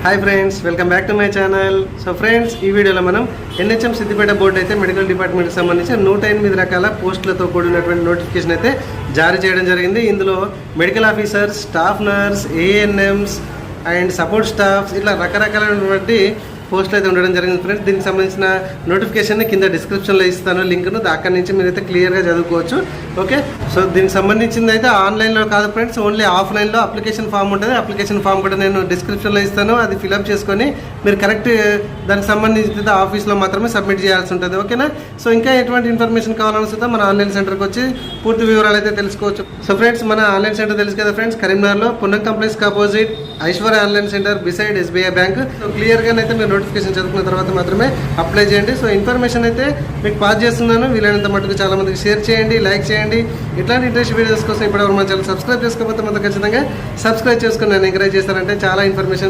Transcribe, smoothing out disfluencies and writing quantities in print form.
Hi friends, welcome back to my channel. So friends, ఈ వీడియోలో మనం ఎన్హెచ్ఎం సిద్దిపేట బోర్డు అయితే మెడికల్ డిపార్ట్మెంట్కి సంబంధించి 108 రకాల పోస్టులతో కూడినటువంటి నోటిఫికేషన్ అయితే జారీ చేయడం జరిగింది. ఇందులో medical officers, staff nurse, ANMs and support staffs ఇట్లా రకరకాలైనటువంటి పోస్టులు అయితే ఉండడం జరిగింది ఫ్రెండ్స్. దీనికి సంబంధించిన నోటిఫికేషన్ కింద డిస్క్రిప్షన్లో ఇస్తాను లింక్ను, అక్కడి నుంచి మీరైతే క్లియర్గా చదువుకోవచ్చు. ఓకే, సో దీనికి సంబంధించింది అయితే ఆన్లైన్లో కాదు ఫ్రెండ్స్, ఓన్లీ ఆఫ్లైన్లో అప్లికేషన్ ఫామ్ ఉంటుంది. అప్లికేషన్ ఫామ్ కూడా నేను డిస్క్రిప్షన్లో ఇస్తాను, అది ఫిలప్ చేసుకొని మీరు కరెక్ట్ దానికి సంబంధించిన ఆఫీస్లో మాత్రమే సబ్మిట్ చేయాల్సి ఉంటుంది. ఓకేనా? సో ఇంకా ఎటువంటి ఇన్ఫర్మేషన్ కావాలనుకుంటే మన ఆన్లైన్ సెంటర్కి వచ్చి పూర్తి వివరాలు అయితే తెలుసుకోవచ్చు. సో ఫ్రెండ్స్, మన ఆన్లైన్ సెంటర్ తెలుసు కదా ఫ్రెండ్స్, కరీంనగర్లో పున్నం కాంప్లెక్స్కి opposite Aishwarya online center beside SBI bank. So క్లియర్గా అయితే మీరు నోటిఫికేషన్ చదువుకున్న తర్వాత మాత్రమే అప్లై చేయండి. సో ఇన్ఫర్మేషన్ అయితే మీకు పాస్ చేస్తున్నాను. వీలైనంత మటుకు చాలా మందికి షేర్ చేయండి, లైక్ చేయండి. ఇట్లాంటి ఇంట్రెస్ట్ వీడియోస్ కోసం ఇప్పటివరకు మన ఛానల్ సబ్స్క్రైబ్ చేసుకోకపోతే మాత్రం ఖచ్చితంగా సబ్స్క్రైబ్ చేసుకుని నన్ను ఎంకరేజ్ చేస్తారంటే చాలా ఇన్ఫర్మేషన్